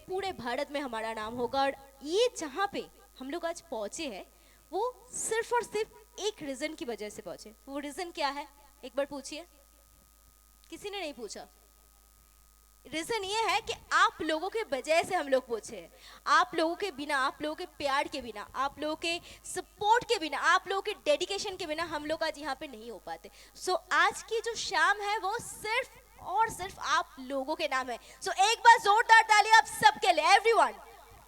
पूरे भारत में हमारा नाम होगा। और ये जहाँ पे हम लोग आज पहुँचे हैं वो सिर्फ और सिर्फ एक रीज़न की वजह से पहुँचे। वो रीज़न क्या है एक बार पूछिए, किसी ने नहीं पूछा। रीजन ये है कि आप लोगों के वजह से हम लोग पहुंचे हैं। आप लोगों के बिना, आप लोगों के प्यार के बिना, आप लोगों के सपोर्ट के बिना, आप लोगों के डेडिकेशन के बिना हम लोग आज यहाँ पे नहीं हो पाते। सो आज की जो शाम है वो सिर्फ और सिर्फ आप लोगों के नाम है। सो एक बार जोरदार ताली आप सबके लिए, everyone,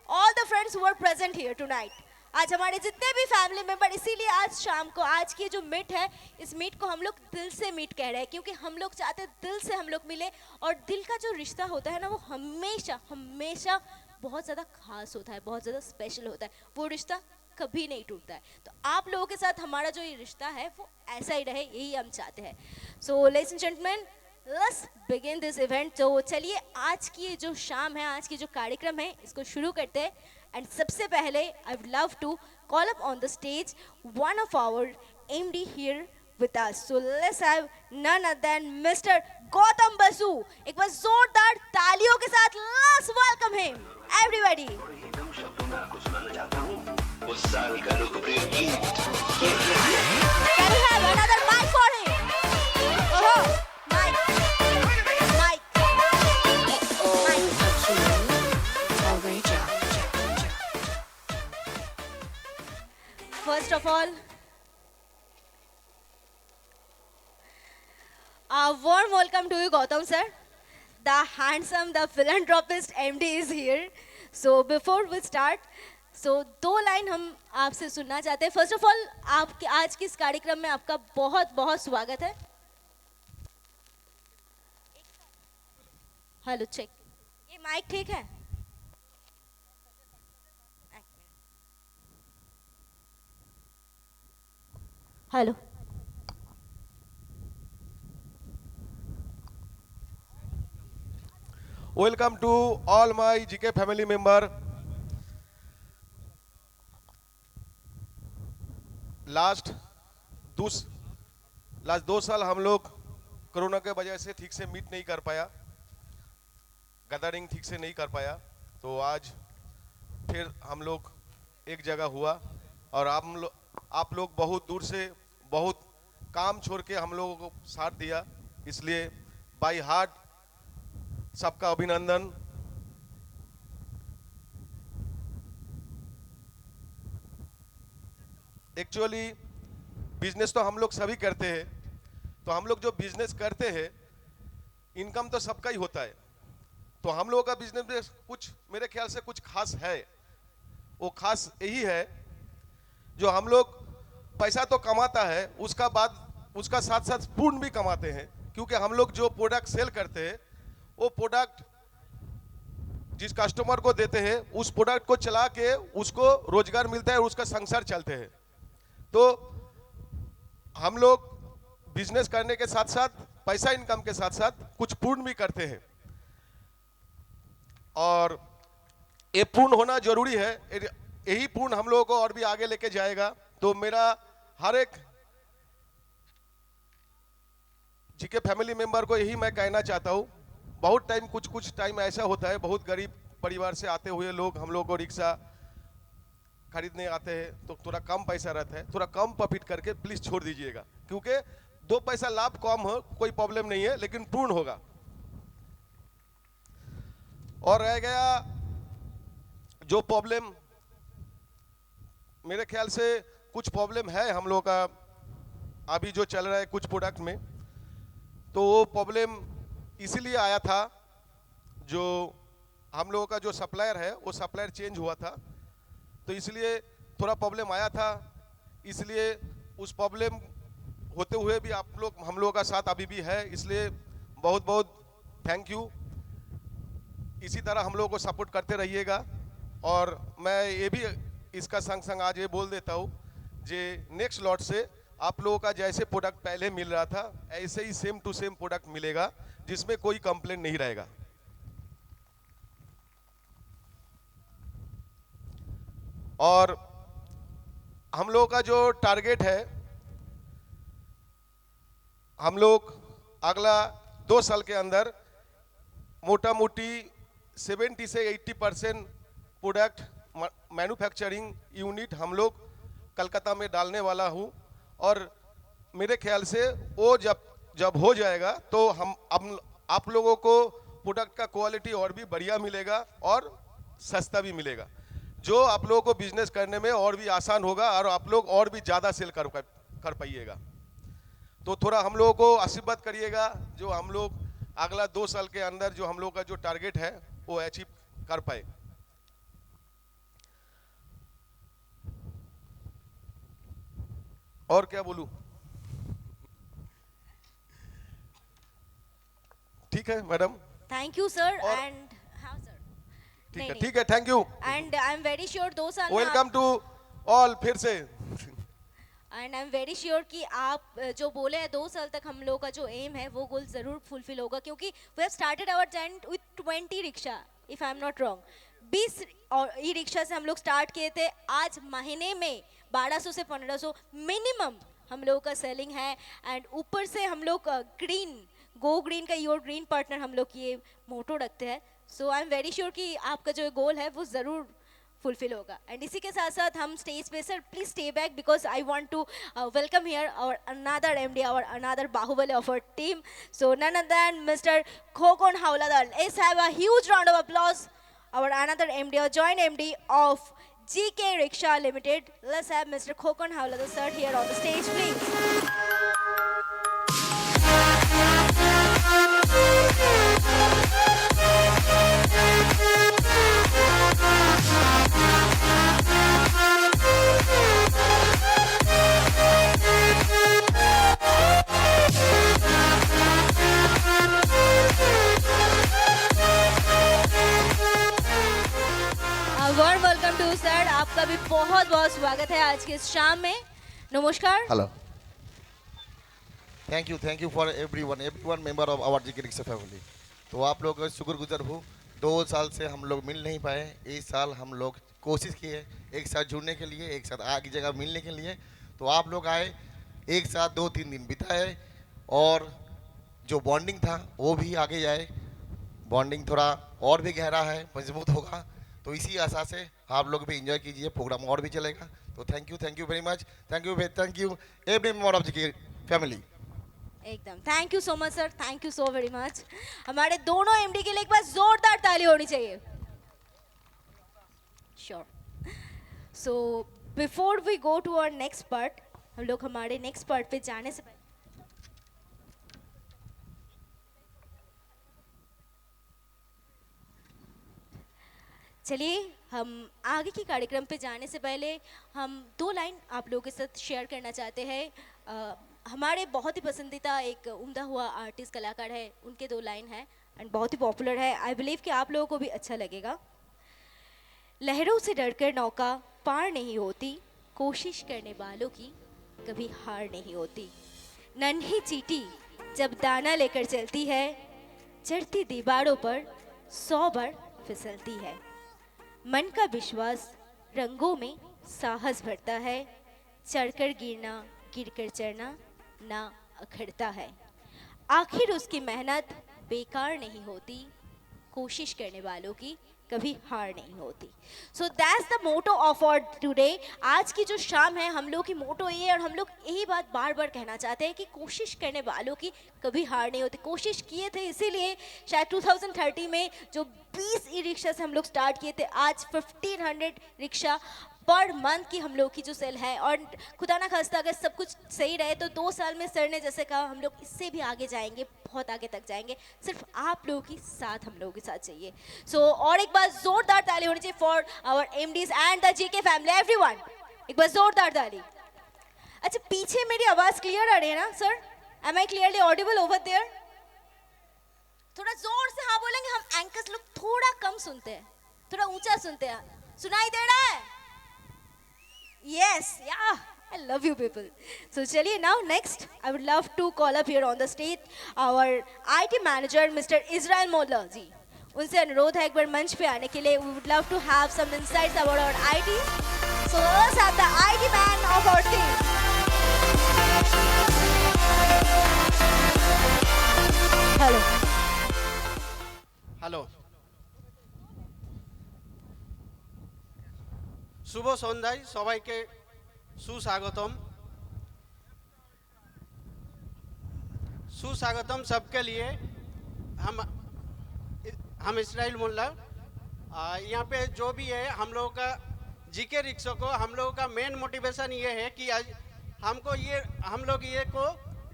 all the friends who are present here tonight. आज हमारे जितने भी फैमिली मेंबर, इसीलिए आज शाम को आज की जो मीट है, इस मीट को हम लोग दिल से मीट कह रहे हैं, क्योंकि हम लोग चाहते हैं दिल से हम लोग मिले। और दिल का जो रिश्ता होता है ना, वो हमेशा हमेशा बहुत ज़्यादा खास होता है, बहुत ज़्यादा स्पेशल होता है। वो रिश्ता कभी नहीं टूटता है। तो आप लोगों के साथ हमारा जो ये रिश्ता है वो ऐसा ही रहे, यही हम चाहते हैं। So ladies and gentleman, let's begin this event. तो चलिए आज की ये जो शाम है, आज की जो कार्यक्रम है, इसको शुरू करते हैं। एंड सबसे पहले I would love to call up on the stage one of our MD here with us. So let's have none other than Mr. Gautam Basu. एक बार जोरदार तालियों के साथ let's welcome him, everybody. Can we have another mic for him? Oh, mic, mic, mic. First of all, a warm welcome to you, Gautam sir. The handsome, the philanthropist MD is here. So before we start, so दो line हम आपसे सुनना चाहते हैं। First of all, आपके आज के इस कार्यक्रम में आपका बहुत बहुत स्वागत है। हेलो चेक, ये माइक ठीक है? Hello, Welcome to all my GK family member. Last दो साल हम लोग कोरोना के वजह से ठीक से मीट नहीं कर पाया, गैदरिंग ठीक से नहीं कर पाया। तो आज फिर हम लोग एक जगह हुआ और आप लोग बहुत दूर से बहुत काम छोड़ के हम लोगों को साथ दिया, इसलिए बाय हार्ट सबका अभिनंदन। एक्चुअली बिजनेस तो हम लोग सभी करते हैं, तो हम लोग जो बिजनेस करते हैं इनकम तो सबका ही होता है। तो हम लोगों का बिजनेस में कुछ मेरे ख्याल से कुछ खास है। वो खास यही है जो हम लोग पैसा तो कमाता है, उसका बाद उसका साथ साथ पुण्य भी कमाते हैं, क्योंकि हम लोग जो प्रोडक्ट सेल करते हैं वो प्रोडक्ट जिस कस्टमर को देते हैं उस प्रोडक्ट को चला के उसको रोजगार मिलता है और उसका संसार चलते हैं। तो हम लोग बिजनेस करने के साथ साथ पैसा इनकम के साथ साथ कुछ पूर्ण भी करते हैं और ये पूर्ण होना जरूरी है। यही पूर्ण हम लोगों को और भी आगे लेके जाएगा। तो मेरा हर एक जीके फैमिली मेंबर को यही मैं कहना चाहता हूँ, बहुत टाइम कुछ टाइम ऐसा होता है, बहुत गरीब परिवार से आते हुए लोग हम लोग को रिक्शा खरीदने आते हैं तो थोड़ा कम पैसा रहता है, थोड़ा कम प्रॉफिट करके प्लीज छोड़ दीजिएगा, क्योंकि 2 पैसा लाभ कम हो कोई प्रॉब्लम नहीं है, लेकिन पूर्ण होगा। और रह गया जो प्रॉब्लम, मेरे ख्याल से कुछ प्रॉब्लम है हम लोग का अभी जो चल रहा है कुछ प्रोडक्ट में, तो वो प्रॉब्लम इसीलिए आया था जो हम लोगों का जो सप्लायर है वो सप्लायर चेंज हुआ था, तो इसलिए थोड़ा प्रॉब्लम आया था। इसलिए उस प्रॉब्लम होते हुए भी आप लोग हम लोगों का साथ अभी भी है, इसलिए बहुत बहुत थैंक यू। इसी तरह हम लोगों को सपोर्ट करते रहिएगा। और मैं ये भी इसका संग संग आज ये बोल देता हूँ जे नेक्स्ट लॉट से आप लोगों का जैसे प्रोडक्ट पहले मिल रहा था ऐसे ही सेम टू सेम प्रोडक्ट मिलेगा, जिसमें कोई कंप्लेंट नहीं रहेगा। और हम लोगों का जो टारगेट है, हम लोग अगला 2 साल के अंदर मोटा मोटी 70 से 80% प्रोडक्ट मैन्युफैक्चरिंग यूनिट हम लोग कलकत्ता में डालने वाला हूँ, और मेरे ख्याल से वो जब हो जाएगा तो हम आप लोगों को प्रोडक्ट का क्वालिटी और भी बढ़िया मिलेगा और सस्ता भी मिलेगा, जो आप लोगों को बिजनेस करने में और भी आसान होगा और आप लोग और भी ज़्यादा सेल कर पाइएगा। तो थोड़ा हम लोगों को आशीर्वाद करिएगा, जो हम लोग अगला 2 साल के अंदर जो हम लोग का जो टारगेट है वो अचीव कर पाए। और क्या बोलूं? ठीक है मैडम, थैंक यू सर। और- एंड हाँ सर, नहीं नहीं, ठीक है, thank you, and I am very sure 2 साल में वेलकम टू ऑल। फिर से and I am very sure कि आप जो बोले हैं 2 साल तक हम लोग का जो एम है वो गोल जरूर फुलफिल होगा, क्योंकि we have started our journey with 20 rickshaw, if I am not wrong. 20 और ई रिक्शा से हम लोग स्टार्ट किए थे। आज महीने में 1200 से 1500 मिनिमम हम लोगों का सेलिंग है। एंड ऊपर से हम लोग ग्रीन, गो ग्रीन का योर ग्रीन पार्टनर हम लोग ये मोटो रखते हैं। सो आई एम वेरी श्योर कि आपका जो गोल है वो ज़रूर फुलफिल होगा। एंड इसी के साथ साथ हम स्टेज पे, sir please stay back because I want to welcome here our another MD, our another Baahubali of our team, so none other than mister Khokan Howladar. Let's have a huge round of applause our another MD or joint MD of GK Rickshaw Limited. Let's have Mr. Khokon Hawladar sir here on the stage, please. warm welcome to sir, आपका भी बहुत बहुत स्वागत है आज के इस शाम में। नमस्कार। Hello. Thank you for everyone member of our GK Rickshaw family. तो आप लोग का शुक्रगुजार हूँ। 2 साल से हम लोग मिल नहीं पाए, इस साल हम लोग कोशिश किए एक साथ जुड़ने के लिए, एक साथ आगे जगह मिलने के लिए। तो आप लोग आए, एक साथ 2-3 दिन बिताए, और जो बॉन्डिंग था वो भी आगे जाए, बॉन्डिंग थोड़ा और भी गहरा है, मजबूत होगा। तो इसी आशा से आप लोग भी एंजॉय कीजिए, प्रोग्राम और भी चलेगा। तो thank you very much, thank you every member of GK family. एकदम thank you so much sir, thank you so very much. हमारे दोनों एमडी के लिए एक बार जोरदार ताली होनी चाहिए। Sure. So before we go to our next part, हम लोग हमारे नेक्स्ट पार्ट पे जाने से पहले चलिए हम आगे की कार्यक्रम पे जाने से पहले हम 2 लाइन आप लोगों के साथ शेयर करना चाहते हैं। हमारे बहुत ही पसंदीदा एक उम्दा हुआ आर्टिस्ट कलाकार है, उनके 2 लाइन हैं एंड बहुत ही पॉपुलर है। आई बिलीव कि आप लोगों को भी अच्छा लगेगा। लहरों से डरकर नौका पार नहीं होती, कोशिश करने वालों की कभी हार नहीं होती। नन्ही चींटी जब दाना लेकर चलती है, चढ़ती दीवारों पर 100 बार फिसलती है। मन का विश्वास रंगों में साहस भरता है, चढ़कर गिरना गिरकर चढ़ना ना अखड़ता है। आखिर उसकी मेहनत बेकार नहीं होती, कोशिश करने वालों की कभी हार नहीं होती। So that's the motto of our today. आज की जो शाम है हम लोग की मोटो ये है, और हम लोग यही बात बार बार कहना चाहते हैं कि कोशिश करने वालों की कभी हार नहीं होती। कोशिश किए थे, इसीलिए शायद 2030 में जो 20 ई रिक्शा से हम लोग स्टार्ट किए थे, आज 1500 रिक्शा पर मंथ की हम लोग की जो सेल है। और खुदा ना खास्ता अगर सब कुछ सही रहे तो 2 साल में सर ने जैसे कहा हम लोग इससे भी आगे जाएंगे, बहुत आगे तक जाएंगे। सिर्फ आप लोगों की साथ हम लोगों के साथ चाहिए। सो और एक बार जोरदार ताली होनी चाहिए for our MDs and the GK family, everyone. एक बार जोरदार ताली। अच्छा, पीछे मेरी आवाज क्लियर आ रही है ना sir? Am I clearly audible over there? थोड़ा जोर से हाँ बोलेंगे, हम एंकर्स लोग थोड़ा कम सुनते हैं, थोड़ा ऊंचा सुनते हैं। सुनाई दे रहा है? Yes, yeah, I love you people. So चलिए now next I would love to call up here on the stage our IT manager Mr. Israel Molla जी। उनसे अनुरोध है एक बार मंच पे आने के लिए। We would love to have some insights about our IT. So let's have the IT man of our team. Hello, শুভ সন্ধ্যায় সবাইকে সুস্বাগতম सुस्वागतम सबके लिए। हम इसराइल मुल्ला यहाँ पे जो भी है हम लोगों का जीके रिक्शा को हम लोगों का मेन मोटिवेशन ये है कि आज हम लोग ये को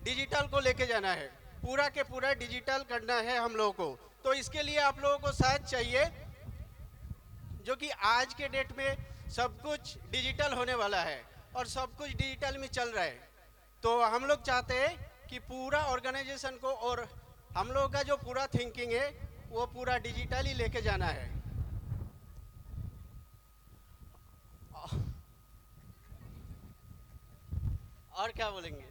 डिजिटल को लेके जाना है, पूरा के पूरा डिजिटल करना है हम लोगों को। तो इसके लिए आप लोगों को साथ चाहिए, जो कि आज के डेट में सब कुछ डिजिटल होने वाला है और सब कुछ डिजिटल में चल रहा है। तो हम लोग चाहते हैं कि पूरा ऑर्गेनाइजेशन को और हम लोगों का जो पूरा थिंकिंग है वो पूरा डिजिटल ही लेके जाना है। और क्या बोलेंगे?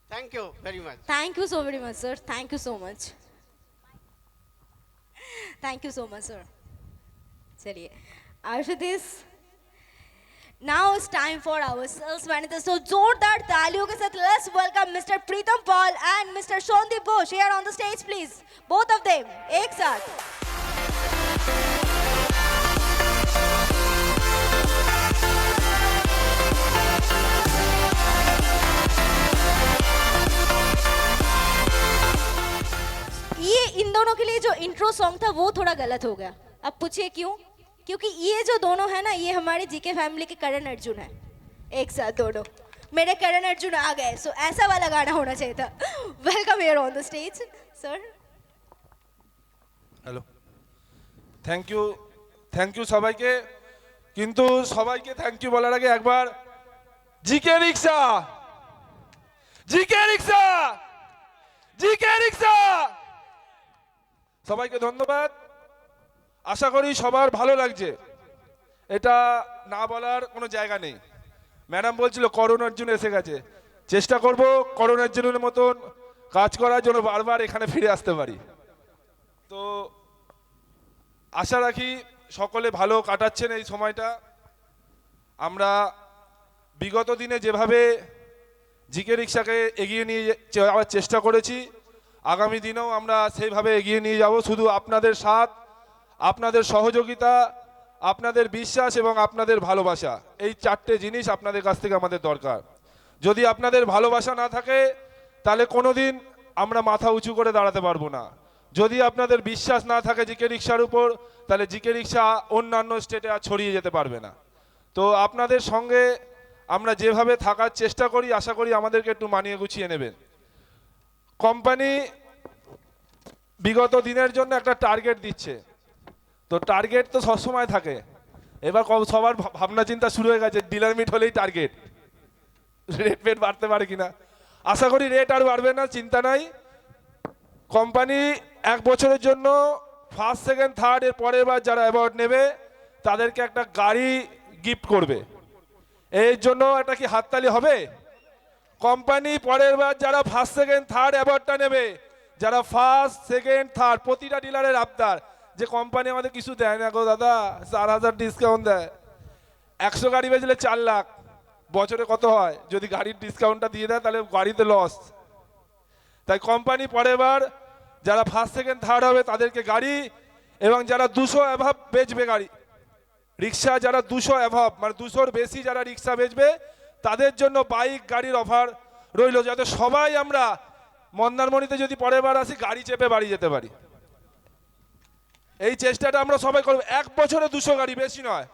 Thank you very much. Thank you so very much sir, thank you so much, thank you so much sir. चलिए after this now it's time for our sales manager, so जोरदार तालियों के साथ let's welcome Mr. Pritam Paul and Mr. Shondeep Bose here on the stage please, both of them एक साथ। ये इन दोनों के लिए जो इंट्रो सॉन्ग था वो थोड़ा गलत हो गया। अब पूछिए क्यों? क्योंकि ये जो दोनों है ना, ये हमारे जीके फैमिली के करण अर्जुन है, एक साथ दोनों मेरे करण अर्जुन आ गए। सो ऐसा वाला गाना होना चाहिए था। Welcome here on the stage sir. Hello, thank you সবাইকে। কিন্তু সবাইকে থ্যাংক ইউ বলার আগে একবার GK rickshaw, GK rickshaw, GK rickshaw, সবাইকে ধন্যবাদ। আশা করি সবার ভালো লাগছে, এটা না বলার কোনো জায়গা নেই। ম্যাডাম বলছিল করণ অর্জুন এসে গেছে, চেষ্টা করব করণ অর্জুনের মতন কাজ করার জন্য বারবার এখানে ফিরে আসতে পারি। তো আশা রাখি সকলে ভালো কাটাচ্ছেন এই সময়টা। আমরা বিগত দিনে যেভাবে জিকে রিক্সাকে এগিয়ে নিয়ে যাওয়ার চেষ্টা করেছি, আগামী দিনেও আমরা সেইভাবে এগিয়ে নিয়ে যাব। শুধু আপনাদের সাথ, আপনাদের সহযোগিতা, আপনাদের বিশ্বাস এবং আপনাদের ভালোবাসা, এই চারটে জিনিস আপনাদের কাছ থেকে আমাদের দরকার। যদি আপনাদের ভালোবাসা না থাকে তাহলে কোনোদিন আমরা মাথা উঁচু করে দাঁড়াতে পারবো না। যদি আপনাদের বিশ্বাস না থাকে জিকে রিক্সার উপর, তাহলে জিকে রিক্সা অন্যান্য স্টেটে আর ছড়িয়ে যেতে পারবে না। তো আপনাদের সঙ্গে আমরা যেভাবে থাকার চেষ্টা করি, আশা করি আমাদেরকে একটু মানিয়ে গুছিয়ে নেবেন। কোম্পানি বিগত দিনের জন্য একটা টার্গেট দিচ্ছে, তো টার্গেট তো সবসময় থাকে। এবার সবার ভাবনা চিন্তা শুরু হয়ে গেছে, ডিলার মিট হলেই টার্গেট, রেট ফেট বাড়তে পারে কিনা। আশা করি রেট আর বাড়বে না, চিন্তা নাই। কোম্পানি 1 বছরের জন্য ফার্স্ট সেকেন্ড থার্ড এর পরের বার যারা অ্যাওয়ার্ড নেবে তাদেরকে একটা গাড়ি গিফট করবে। এর জন্য একটা কি হাততালি হবে? কোম্পানি পরের বার যারা ফার্স্ট সেকেন্ড থার্ড অ্যাওয়ার্ডটা নেবে, যারা ফার্স্ট সেকেন্ড থার্ড, প্রতিটা ডিলারের আবদার যে কোম্পানি আমাদের কিছু দেয় না গো দাদা, 4000 ডিসকাউন্ট দেয়। 100 গাড়ি বেচলে 4 লাখ, বছরে কত হয়? যদি গাড়ির ডিসকাউন্টটা দিয়ে দেয় তাহলে গাড়িতে লস। তাই কোম্পানি পরের বার যারা ফার্স্ট সেকেন্ড থার্ড হবে তাদেরকে গাড়ি, এবং যারা 200 অ্যাভাব বেচবে গাড়ি রিক্সা, যারা 200 অ্যাভাব মানে 200-র বেশি যারা রিক্সা বেচবে তাদের জন্য বাইক গাড়ির অফার রইল, যাতে সবাই আমরা মন্দারমণিতে যদি পরের বার আসি গাড়ি চেপে বাড়ি যেতে পারি। এই চেষ্টাটা আমরা সবাই করব। 1 বছরে 200 গাড়ি, বেশি নয়,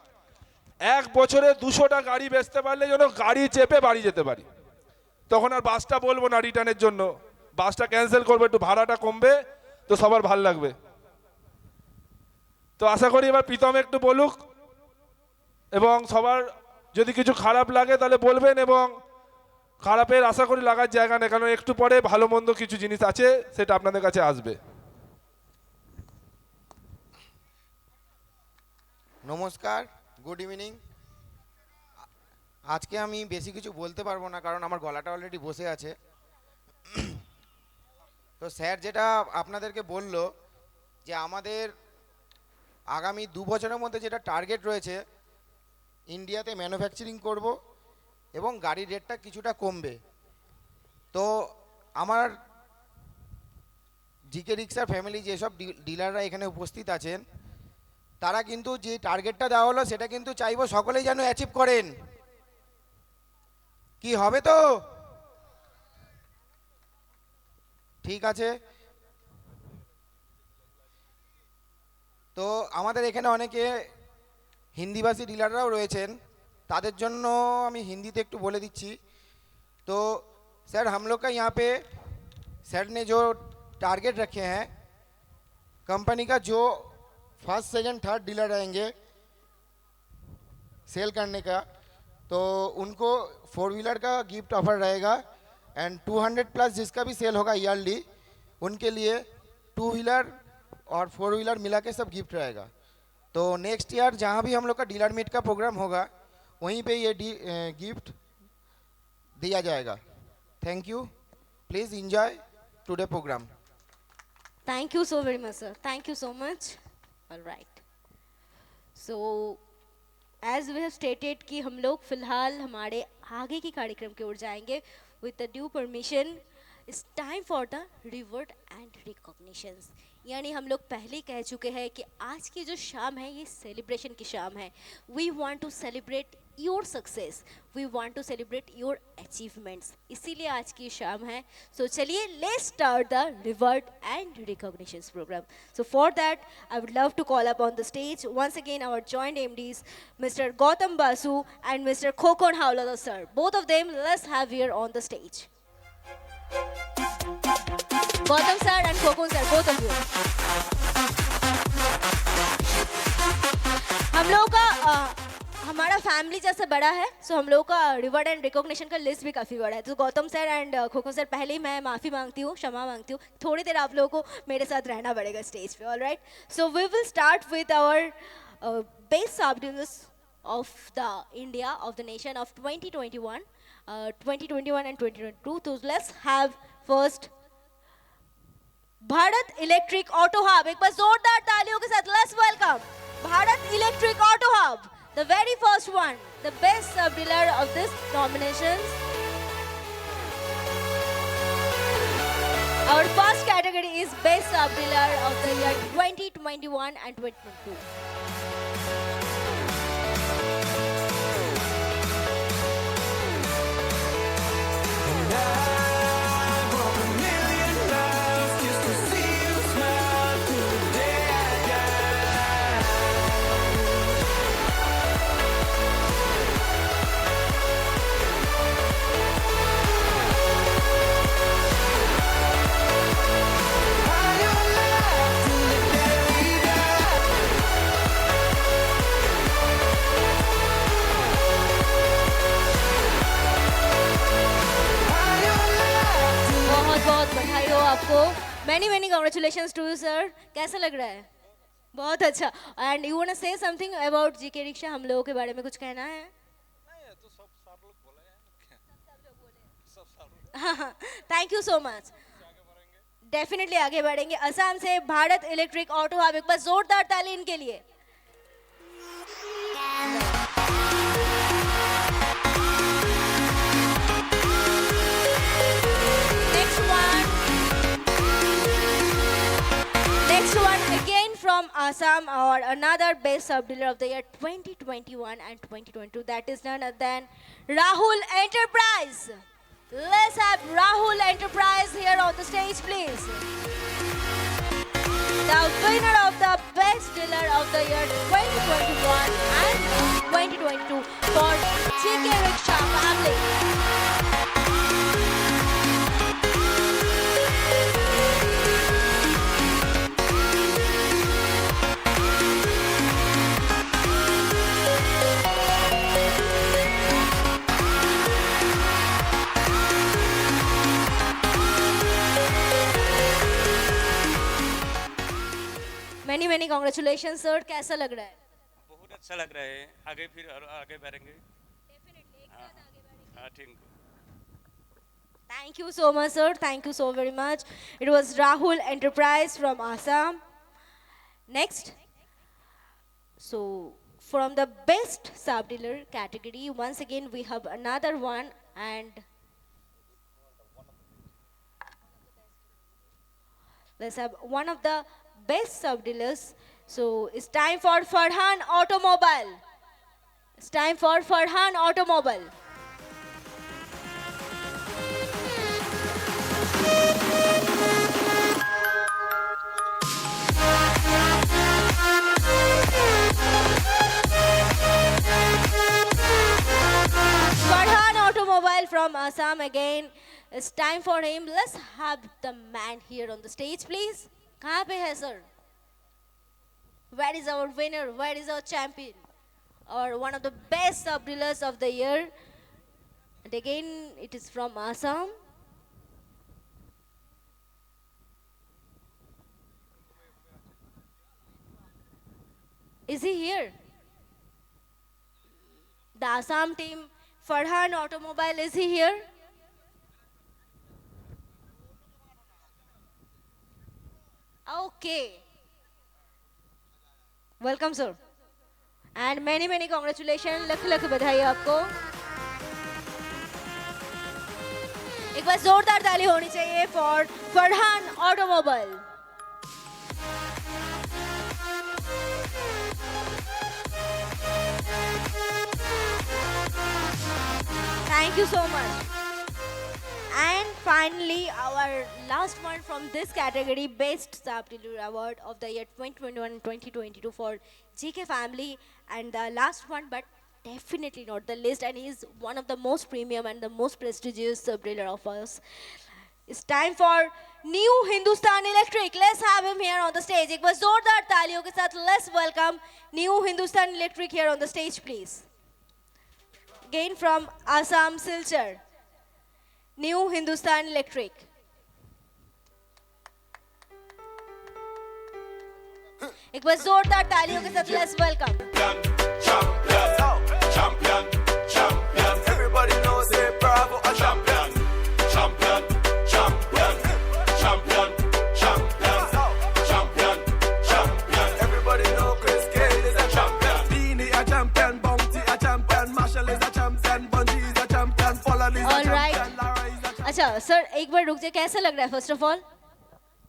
1 বছরে 200টা গাড়ি বেচতে পারলে যেন গাড়ি চেপে বাড়ি যেতে পারি। তখন আর বাসটা বলবো না রিটার্নের জন্য, বাসটা ক্যান্সেল করবো, একটু ভাড়াটা কমবে, তো সবার ভাল লাগবে। তো আশা করি এবার প্রীতম একটু বলুক, এবং সবার যদি কিছু খারাপ লাগে তাহলে বলবেন, এবং খারাপের আশা করি লাগার জায়গা নেই, কারণ একটু পরে ভালো মন্দ কিছু জিনিস আছে সেটা আপনাদের কাছে আসবে। নমস্কার, গুড ইভিনিং। আজকে আমি বেশি কিছু বলতে পারবো না, কারণ আমার গলাটা অলরেডি বসে আছে। তো স্যার যেটা আপনাদেরকে বলল যে আমাদের আগামী 2 বছরের মধ্যে যেটা টার্গেট রয়েছে, ইন্ডিয়াতে ম্যানুফ্যাকচারিং করব এবং গাড়ির রেটটা কিছুটা কমবে। তো আমার জিকে রিক্সার ফ্যামিলি যেসব ডিলাররা এখানে উপস্থিত আছেন, তারা কিন্তু যে টার্গেটটা দেওয়া হলো সেটা কিন্তু চাইবো সকলেই যেন অ্যাচিভ করেন। কি হবে তো? ঠিক আছে। তো আমাদের এখানে অনেকে হিন্দিভাষী ডিলাররাও রয়েছেন, তাদের জন্য আমি हिंदीতে একটু বলে দিচ্ছি। तो सर हम लोग का यहाँ पे सर ने जो टारगेट रखे हैं कंपनी का, जो फर्स्ट सेकंड थर्ड डीलर रहेंगे सेल करने का, तो उनको 4 व्हीलर का गिफ्ट ऑफर रहेगा। एंड 200 प्लस जिसका भी सेल होगा ईयरली, उनके लिए 2 व्हीलर और 4 व्हीलर मिला के सब गिफ्ट रहेगा। तो नेक्स्ट ईयर जहाँ भी हम लोग का डीलर मीट का प्रोग्राम होगा वहीं पे ये गिफ्ट दिया जाएगा। Thank you, please enjoy today program. Thank you so very much, sir. Thank you so much. All right. So, as we have stated कि हम लोग फिलहाल हमारे आगे की कार्यक्रम की ओर जाएंगे with the due permission. It's time for the reward and recognitions. यानी हम लोग पहले ही कह चुके हैं कि आज की जो शाम है ये सेलिब्रेशन की शाम है. We want to celebrate your success. We want to celebrate your achievements. इसीलिए आज की शाम है. So चलिए let's start the reward and recognitions program. So for that I would love to call up on the stage once again our joint MDs Mr. Gautam Basu and Mr. Khokon Hawlada sir. Both of them let's have here on the stage. Gautam sir and Khokon sir, both of you. हम लोगों का हमारा family जैसे बड़ा है, so हम लोगों का रिवॉर्ड एंड रिकॉग्निशन का लिस्ट भी काफ़ी बड़ा है. तो Gautam sir and kho kho sir, पहले ही मैं माफ़ी मांगती हूँ, क्षमा मांगती हूँ. थोड़ी देर आप लोगों को मेरे साथ रहना पड़ेगा स्टेज पे. All right, so we will start with our best subdivisions of the India, of the nation of 2021 and 2022. So let's have first Bharat electric auto hub. एक बार जोरदार तालियों के साथ let's welcome Bharat electric auto hub, the very first one, the best sub dealer of this nominations. Our first category is best sub dealer of the year 2021 and 2022. बधाई हो आपको. Many congratulations to you sir. कैसा लग रहा है? बहुत अच्छा. And you want to say something about GK rickshaw, हम लोगों के बारे में कुछ कहना है? Thank you so much. Definitely आगे बढ़ेंगे. असम से भारत इलेक्ट्रिक ऑटो हब, एक बार जोरदार ताली इनके लिए. Next one again from Assam, or another best sub dealer of the year 2021 and 2022. That is none other than Rahul Enterprise. Let's have Rahul Enterprise here on the stage, please. The winner of the best dealer of the year 2021 and 2022 for GK Rickshaw family. Many congratulations sir. कैसा लग रहा है? बहुत अच्छा लग रहा है. आगे फिर और आगे बढ़ेंगे. हाँ ठीक. Thank you so much sir. Thank you so very much. It was Rahul Enterprise from Assam. Next, so from the best sub dealer category, once again we have another one, and let's have one of the best sub dealers. So it's time for Farhan Automobile. It's time for Farhan Automobile. Farhan Automobile from Assam again. It's time for him. Let's have the man here on the stage, please. कहाँ पे है sir? Where is our winner? Where is our champion? Or one of the best sub-dealers of the year? And again, it is from Assam. Is he here? The Assam team, Farhan Automobile, is he here? Okay. Welcome, sir. And many congratulations. लख लख बधाई आपको. एक बार जोरदार ताली होनी चाहिए for Farhan Automobile. Thank you so much. And finally, our last one from this category, Best Sub-Dealer Award of the year 2021 and 2022 for GK Family. And the last one, but definitely not the least, and he's one of the most premium and the most prestigious sub-dealer of us. It's time for New Hindustan Electric. Let's have him here on the stage. एक बार जोरदार तालियों के साथ let's welcome New Hindustan Electric here on the stage, please. Again from Assam Silchar. New Hindustan Electric. एक बार जोरदार तालियों के साथ let's welcome. Champion. Everybody knows it, Bravo, a champion. Champion. Everybody know Chris Gayle is a champion. Beanie a champion, Bounty a champion, Marshall is a champion, Bungie is a champion, Folland is a All right. champion, Lara is a champion. अच्छा sir एक बार रुक जाए कैसा लग रहा है first of all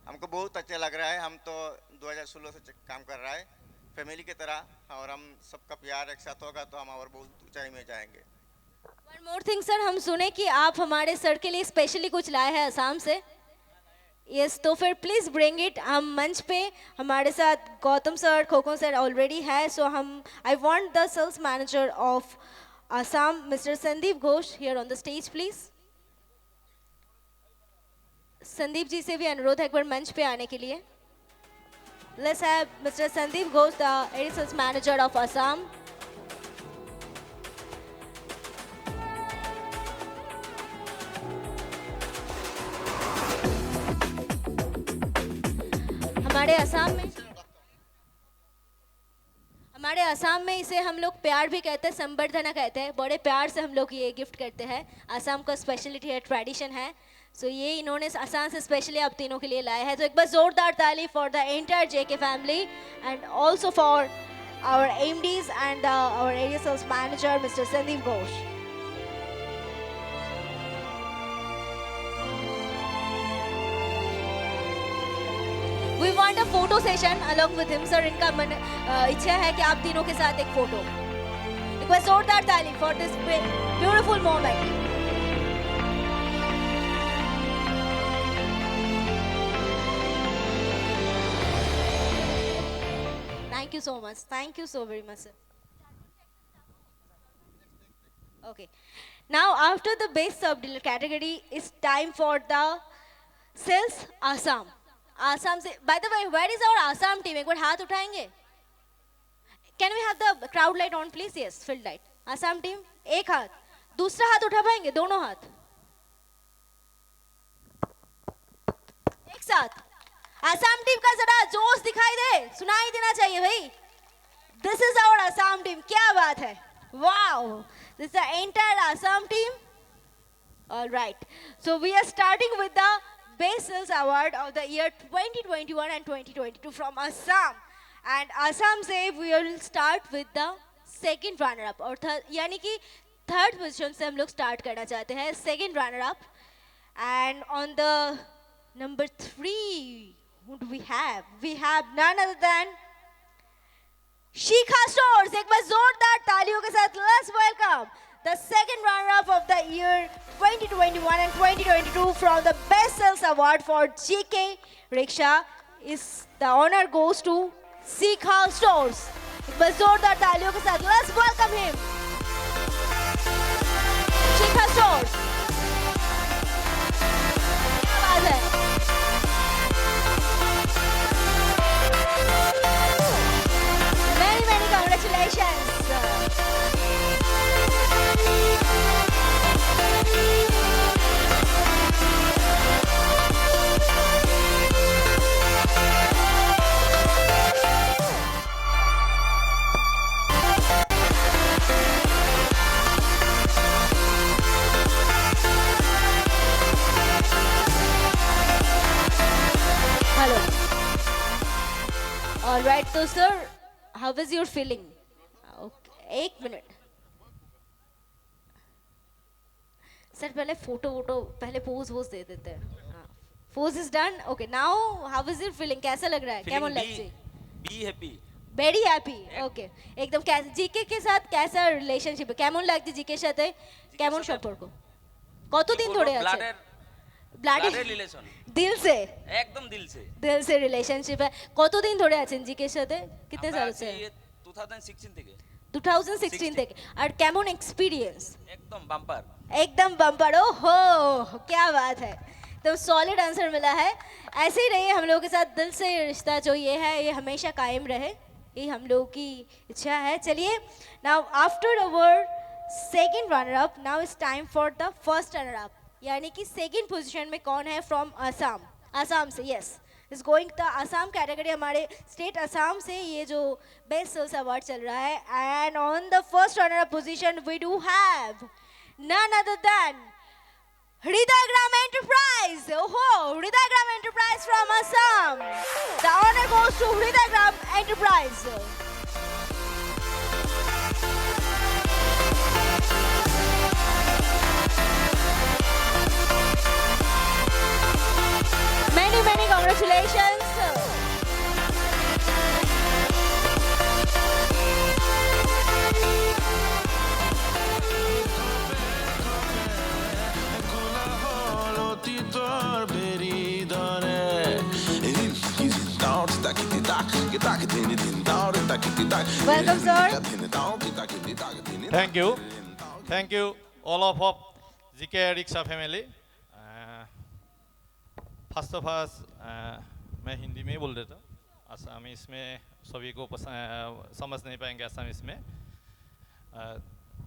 हमको बहुत अच्छा लग रहा है। हम तो 2016 से काम कर रहा है फैमिली की तरह, और हम सबका प्यार एक साथ होगा तो हम और बहुत ऊंचाई में जाएंगे। वन मोर थिंग सर, हम सुने कि आप हमारे सर के लिए स्पेशली कुछ लाए हैं असम से। यस तो फिर प्लीज ब्रिंग इट। हम मंच पे हमारे साथ Gautam sir, Khokho sir already है, सो हम I want the sales manager of Assam mister Sandeep Ghosh here on the stage please. Sandeep ji से भी अनुरोध है एक बार मंच पे आने के लिए। Let's have mister Sandeep Ghosh, the area sales manager of Assam. हमारे असम में इसे हम लोग प्यार भी कहते हैं, संबर्धना कहते हैं। बड़े प्यार से हम लोग ये गिफ्ट करते हैं। असम का स्पेशलिटी है, ट्रेडिशन है। सो ये इन्होंने असम से स्पेशली आप तीनों के लिए लाया है। तो एक बार जोरदार ताली for the entire JK family and also for our MDs and our area sales manager mister Sandeep Ghosh. We want a photo session along with him, sir. इनका इच्छा है कि आप तीनों के साथ एक फोटो। एक बार जोरदार ताली for this beautiful moment. Thank you so much. Thank you so very much, sir. Okay. Now after the best sub-dealer category, it's time for the sales Assam. Assam से, by the way, where is our Assam team? एक बार हाथ उठाएंगे? Can we have the crowd light on, please? Yes, field light. Assam team, एक हाथ. दूसरा हाथ उठा पाएंगे? दोनों हाथ. एक साथ. Assam team का जरा जोश दिखाई दे, सुनाई देना चाहिए भाई. This is our Assam team. क्या बात है? Wow! This is the entire Assam team. All right. So we are starting with the Best Sales Award of the year 2021 and 2022 from Assam. And Assam से we will start with the second runner-up. और यानी कि third position से हम लोग start करना चाहते हैं. Second runner-up. And on the number 3, who do we have? We have none other than Shikha stores. एक बार जोरदार तालियों के साथ let's welcome the second runner-up of the year 2021 and 2022 from the Best Sales Award for GK Rickshaw is the honor goes to Sikha Stores. एक बार जोरदार तालियों के साथ let's welcome him. Sikha Stores. क्या बात है? Many congratulations. Hello. All right, so sir, how is your feeling? Okay, एक मिनट. सर पहले फोटो पहले पोज दे देते हैं. Pose is done. Okay, now how is your feeling? कैसा लग रहा है? কেমন লাগছে? Be happy very happy. Okay, एकदम कैसा জিকে के साथ कैसा রিলেশনশিপ? কেমন লাগছে জিকে সাথে? কেমন সম্পর্ক? কতদিন ধরে আছে? ব্লাডের রিলেশন दिल से একদম दिल से रिलेशनशिप है. কতদিন ধরে আছেন জিকের সাথে? कितने साल से? 2016 থেকে 2016 থেকে. আর কেমন এক্সপিরিয়েন্স? एकदम बम्पर ओहो, क्या बात है. तो सॉलिड आंसर मिला है. ऐसे ही रहिए हम लोगों के साथ. दिल से रिश्ता जो ये है ये हमेशा कायम रहे, ये हम लोगों की इच्छा है. चलिए, now after our second runner up, now it's time for the first runner up. यानी कि सेकंड पोजीशन में कौन है फ्रॉम असम? असम से, yes, is going the Assam category. हमारे स्टेट असम से ये जो बेस्ट सेल्स अवार्ड चल रहा है. And on the first runner up position we do have none other than Hridagram Enterprise. Oh, Hridagram Enterprise from Assam. The honor goes to Hridagram Enterprise. Many congratulations. Welcome, sir. Thank you, all of GK Rickshaw family. First of all मैं हिंदी में ही बोल देता हूँ. असमीस में सभी को समझ नहीं पाएंगे असमीस में.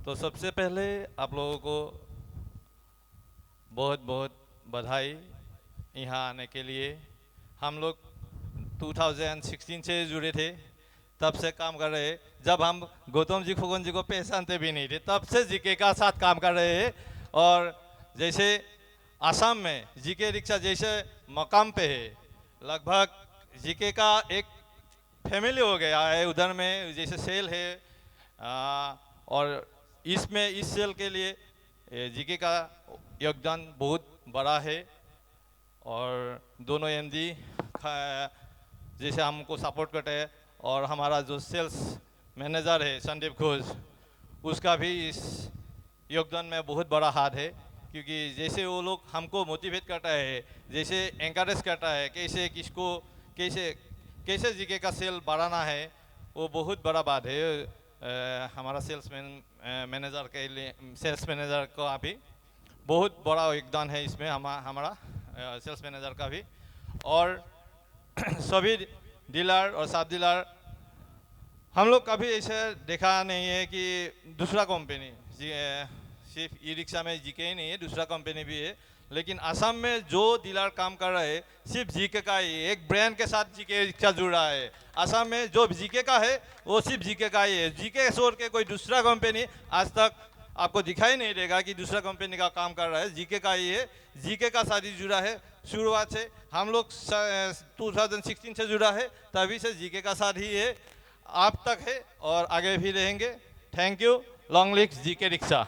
तो सबसे पहले आप लोगों को बहुत बहुत बधाई यहाँ आने के लिए. हम लोग 2016 से जुड़े थे, तब से काम कर रहे. जब हम गौतम जी खगोन जी को पहचानते भी नहीं थे, तब से जीके का साथ काम कर रहे हैं. और जैसे असम में जीके रिक्शा जैसे मकाम पे है, लगभग जीके का एक फैमिली हो गया है उधर में. जैसे सेल है और इसमें इस सेल के लिए जीके का योगदान बहुत बड़ा है. और दोनों एमडी जैसे हमको सपोर्ट करते हैं. और हमारा जो सेल्स मैनेजर है संदीप घोष, उसका भी इस योगदान में बहुत बड़ा हाथ है. क्योंकि जैसे वो लोग हमको मोटिवेट करता है, जैसे एनकरेज करता है कैसे किसको कैसे जीके का सेल बढ़ाना है, वो बहुत बड़ा बात है. हमारा सेल्स मैनेजर के लिए, सेल्स मैनेजर का भी बहुत बड़ा योगदान है इसमें. हमारा सेल्स मैनेजर का भी. और सभी डीलर और सब डीलर, हम लोग कभी ऐसे देखा नहीं है कि दूसरा कंपनी, सिर्फ ई रिक्शा में जीके ही नहीं है, दूसरा कंपनी भी है. लेकिन असम में जो डीलर काम कर रहे हैं सिर्फ जीके का ही, एक ब्रांड के साथ जीके रिक्शा जुड़ रहा है. असम में जो जीके का है वो सिर्फ जीके का ही है. जीके छोड़ के कोई दूसरा कंपनी आज तक आपको दिखाई नहीं देगा कि दूसरा कंपनी का काम कर रहा है. जीके का ही है, जीके का साथ ही जुड़ा है. शुरुआत से हम लोग 2016 से जुड़ा है, तभी से जीके का साथ ही है, आप तक है और आगे भी रहेंगे. Thank you. Long live GK rickshaw.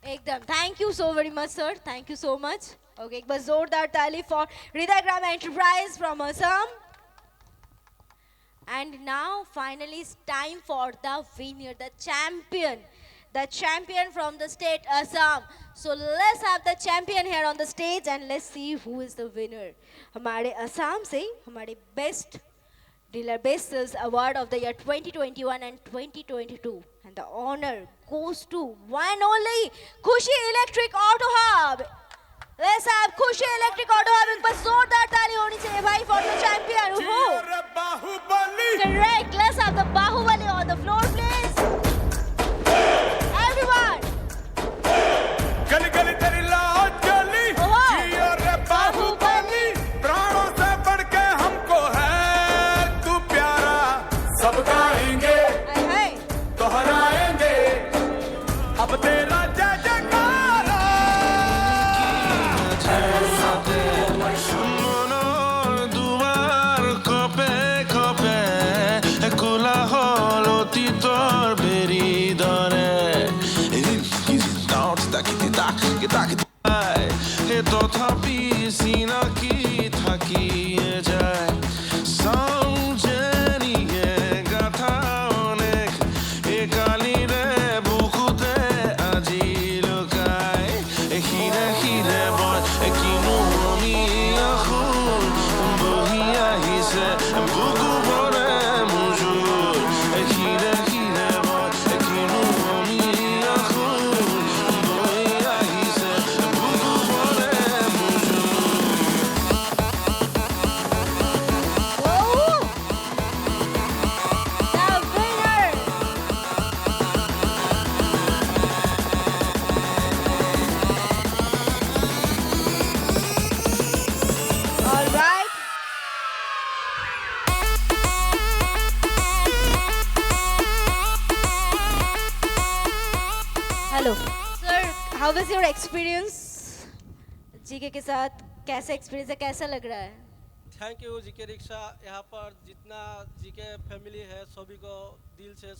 एकदम. Thank you so very much sir, thank you so much. Okay, एक बार जोरदार ताली for Hridaygram enterprise from Assam. And now finally it's time for the winner, the champion from the state Assam. So let's have the champion here on the stage and let's see who is the winner. हमारे असम से हमारे best dealer best sales award of the year 2021 and 2022, and the honor goes to one only Khushi Electric Auto Hub. Let's have Khushi Electric Auto Hub. एक बार जोरदार ताली होनी चाहिए भाई for the champion. Who? Correct. Let's have the Bahubali on the floor, please. Everyone. गली गली तेरी लाज जली जियो रे बाहुबली प्राणों से बढ़ के हमको है तू प्यारा सब गाएंगे दोहराएंगे अब तेरा जय जयकारा দুবার কপে কপে খোলা হলো তিতর বেরি ধরে তথাপি সিনাকি থাকিয়ে যায় সাউজে নিয়ে গাথা অনেক এ কালিরে বুকুতে আজি লুকায় হিরে হিরে বয় কিনো আমি আখোন বহি আহিছে বুকু ভৰে মুজুৰ হিৰে হিৰে বয় কিনো আমি আখোন বহি আহিছে বুকু ভৰে Woo! The winner. All right. Hello. Sir, how was your experience? GK के साथ कैसा एक्सपीरियंस है, कैसा लग रहा है? Thank you GK rickshaw. यहाँ पर जितना जीके फैमिली है सभी को दिल से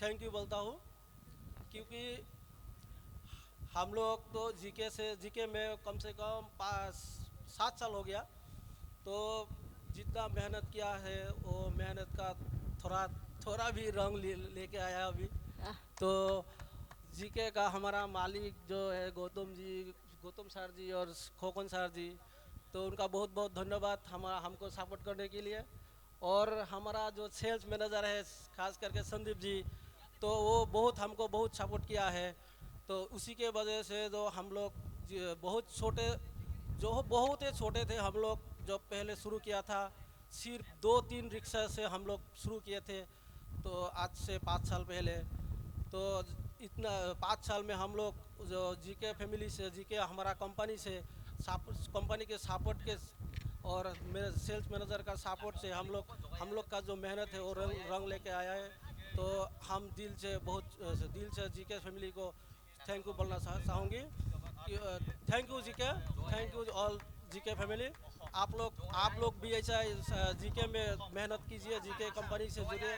थैंक यू बोलता हूँ, क्योंकि हम लोग तो जीके में कम से कम 7 साल हो गया, तो जितना मेहनत किया है वो मेहनत का थोड़ा भी रंग लेके आया अभी। तो जीके का हमारा मालिक जो है गौतम सर जी और खोकन सर जी, तो उनका बहुत बहुत धन्यवाद हमको सपोर्ट करने के लिए। और हमारा जो सेल्स मैनेजर है खास करके संदीप जी, तो वो हमको बहुत सपोर्ट किया है। तो उसी के वजह से जो हम लोग बहुत ही छोटे थे, हम लोग जब पहले शुरू किया था सिर्फ 2-3 रिक्शा से हम लोग शुरू किए थे, तो आज से 5 साल पहले। तो इतना 5 साल में हम लोग जो जीके फैमिली से, जीके हमारा कंपनी से, कंपनी के सपोर्ट के और मेरे सेल्स मैनेजर का सपोर्ट से हम लोग का जो मेहनत है वो रंग लेके आया है। तो हम दिल से जीके फैमिली को थैंक यू बोलना चाहूँगी। Thank you GK, thank you all GK family. आप लोग भी ऐसा जीके में मेहनत कीजिए, जीके कंपनी से जुड़े,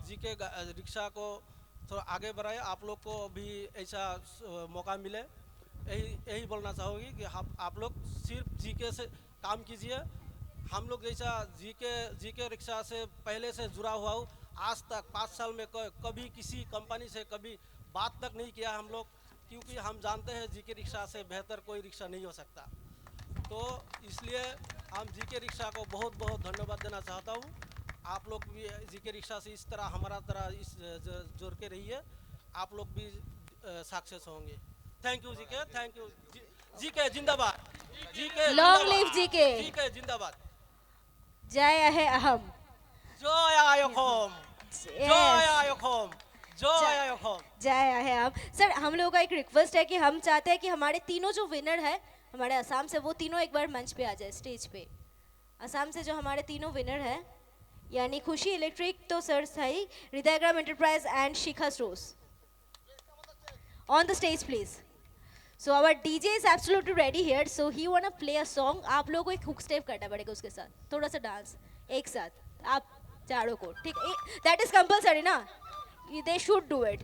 जीके रिक्शा को थोड़ा आगे बढ़ाए, आप लोग को भी ऐसा मौका मिले। यही बोलना चाहूँगी कि आप लोग सिर्फ जीके से काम कीजिए। हम लोग जैसा जीके रिक्शा से पहले से जुड़ा हुआ हूँ, आज तक 5 साल में कभी किसी कंपनी से कभी बात तक नहीं किया हम लोग, क्योंकि हम जानते हैं जीके रिक्शा से बेहतर कोई रिक्शा नहीं हो सकता। तो इसलिए हम जीके रिक्शा को बहुत बहुत धन्यवाद देना चाहता हूँ। आप लोग भी जीके रिक्शा से इस तरह हमारा जुड़ के रहिए, आप लोग भी सक्सेस होंगे। Thank you GK, thank you GK जिंदाबाद, GK long live GK, GK जिंदाबाद, जय है अहम, जय आयोखोम, जय आयोखोम, जय आयोखोम, जय है अहम। सर, हम लोगों का एक रिक्वेस्ट है कि हम चाहते हैं कि हमारे तीनों जो विनर है हमारे असम से, वो तीनों एक बार मंच पे आ जाए, स्टेज पे। असम से जो हमारे तीनों विनर है, यानी खुशी इलेक्ट्रिक तो सर सही, Hridaygram enterprise and Shikha stores, on the stage please. So our DJ is absolutely ready here, so he wanna play a song. आप लोगों को एक हुक स्टेप करना पड़ेगा उसके साथ, थोड़ा सा डांस एक साथ, आप चारों को, ठीक? That is compulsory ना? They should do it.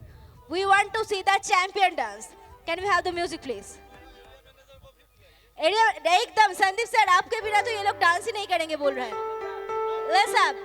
We want to see the champion dance. Can we have the music please? एकदम संदीप सर, आपके बिना तो ये लोग डांस ही नहीं करेंगे बोल रहे हैं। Let's have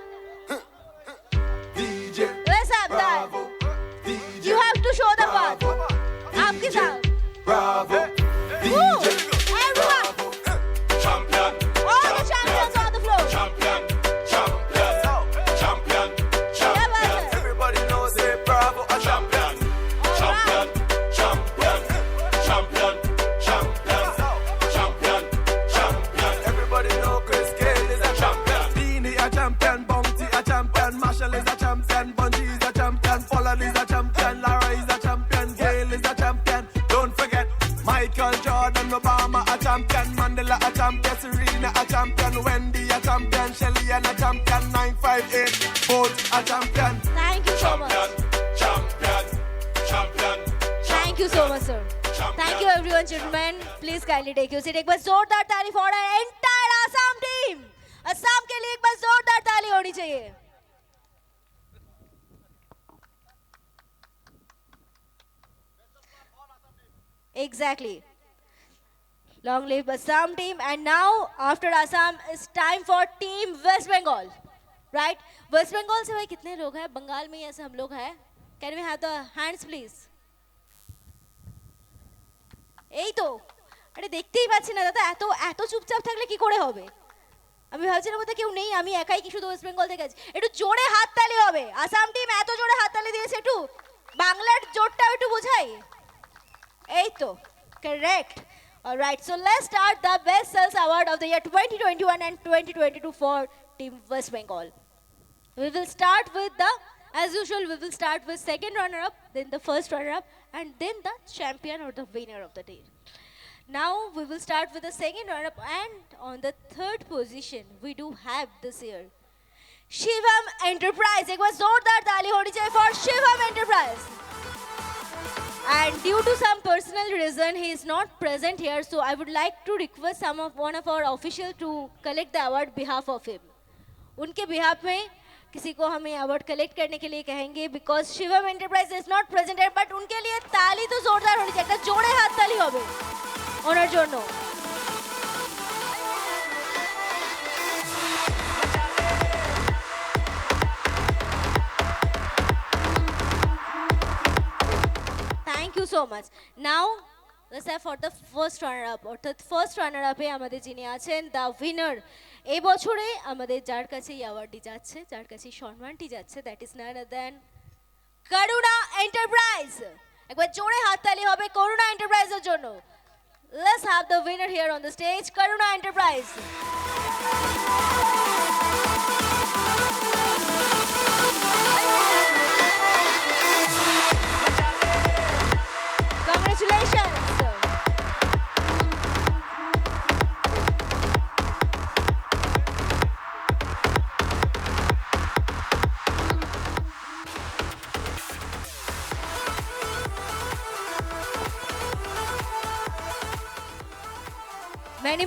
and a champion 958. Both a champion. Thank you so much. Champion. Thank you so much, sir. Thank you, everyone, gentlemen. Please kindly take your seat. एक बार जोरदार ताली for our entire Assam team. Assam के लिए एक बार जोरदार ताली होनी चाहिए. Exactly. Long live Assam team. And now, after Assam, it's time for Team West Bengal. Right? West Bengal से भाई कितने लोग हैं? बंगाल में ही ऐसे हम लोग हैं. Can we have the hands, please? এই তো আরে দেখতেই পাচ্ছি না দাদা এত এত চুপচাপ থাকলে কি করে হবে আমি ভাবছিলাম ওটা কেউ নেই আমি একাই কি শুধু ওয়েস্ট বেঙ্গল থেকে আছি একটু জোরে হাততালি হবে আসাম টিম এত জোরে হাততালি দিয়েছে একটু বাংলার জোরটা একটু বোঝাই এই তো correct alright so let's start the best sales award of the year 2021 and 2022 for Team West Bengal. We will start with the, as usual, we will start with second runner-up, then the first runner-up, and then the champion or the winner of the day. Now we will start with the second runner-up, and on the third position we do have this year Shivam Enterprise. एक बार जोरदार ताली होनी चाहिए for Shivam Enterprise. And due to some personal reason, he is not present here. So I would like to request one of our officials to collect the award behalf of him. उनके behalf में किसी को हमें award collect करने के लिए कहेंगे because Shivam enterprise is not presented but उनके लिए ताली तो जोरदार होनी चाहिए जोड़े हाथ ताली होबे ওনার জন্য thank you so much now let's have for the first runner up অর্থাৎ ফার্স্ট রানার আপে আমাদের যিনি আছেন দ্য উইনার এই বছরে আমাদের যার কাছে এই অ্যাওয়ার্ডটি যাচ্ছে যার কাছে সম্মানটি যাচ্ছে that is none other than Karuna enterprise একবার জোরে হাততালি হবে করুণা এন্টারপ্রাইজের জন্য let's have the winner here on the stage Karuna Enterprise congratulations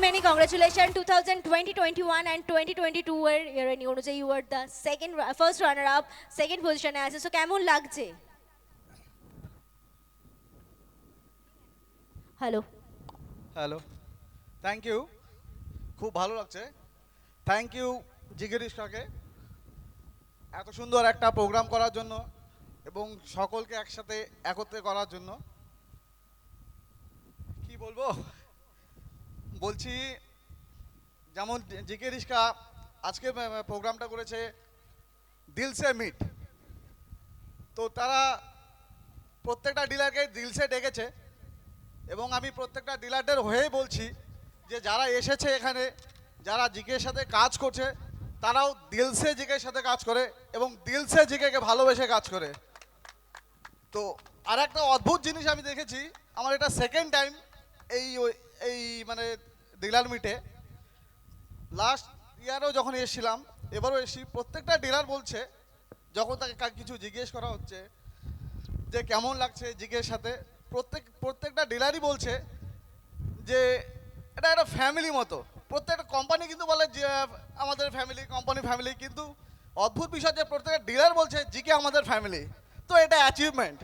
many congratulations 2020 21 and 2022 were year and you were the first runner up second position এ আছে so কেমন লাগছে hello thank you খুব ভালো লাগছে থ্যাংক ইউ জিগিরিশাকে এত সুন্দর একটা programme করার জন্য এবং সকলকে একসাথে একত্রে করার জন্য কি বলবো বলছি যেমন জিকে রিস্কা আজকে প্রোগ্রামটা করেছে দিল সে মিট তো তারা প্রত্যেকটা ডিলারকে দিল সে ডেকেছে এবং আমি প্রত্যেকটা ডিলারদের হয়েই বলছি যে যারা এসেছে এখানে যারা জিকের সাথে কাজ করছে তারাও দিল সে জিকের সাথে কাজ করে এবং দিল সে জিকেকে ভালোবেসে কাজ করে তো আর একটা অদ্ভুত জিনিস আমি দেখেছি আমার এটা সেকেন্ড টাইম এই মানে ডিলার মিটে লাস্ট ইয়ারও যখন এসেছিলাম এবারও এসেছি প্রত্যেকটা ডিলার বলছে যখন তাকে কিছু জিজ্ঞেস করা হচ্ছে যে কেমন লাগছে জিকের সাথে প্রত্যেকটা ডিলারই বলছে যে এটা একটা ফ্যামিলি মতো প্রত্যেকটা কোম্পানি কিন্তু বলে যে আমাদের ফ্যামিলি কোম্পানি ফ্যামিলি কিন্তু অদ্ভুত বিষয় যে প্রত্যেকটা ডিলার বলছে জিকে আমাদের ফ্যামিলি তো এটা অ্যাচিভমেন্ট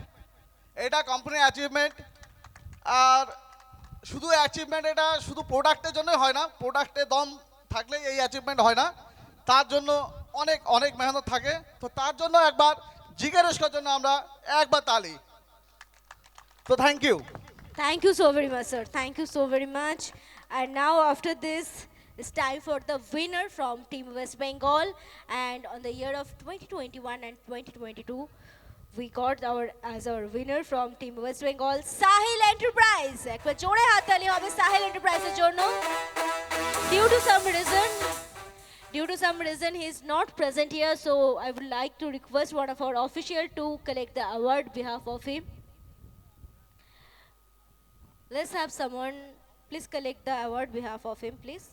এটা কোম্পানির অ্যাচিভমেন্ট আর শুধু অ্যাচিভমেন্ট এটা শুধু প্রোডাক্টের জন্যই হয় না প্রোডাক্টে দম থাকলে এই অ্যাচিভমেন্ট হয় না তার জন্য অনেক অনেক মেহনত থাকে তো তার জন্য একবার জিজ্ঞাসা জন্য আমরা একবার তালি তো thank you so very much sir thank you so very much and now after this it's time for the winner from Team West Bengal and on the year of 2021 and 2022 we got as our winner from Team West Bengal Sahil Enterprise একবার জোরে হাততালি হবে Sahil Enterprise এর জন্য due to some reason he is not present here so I would like to request one of our official to collect the award behalf of him let's have someone please collect the award behalf of him please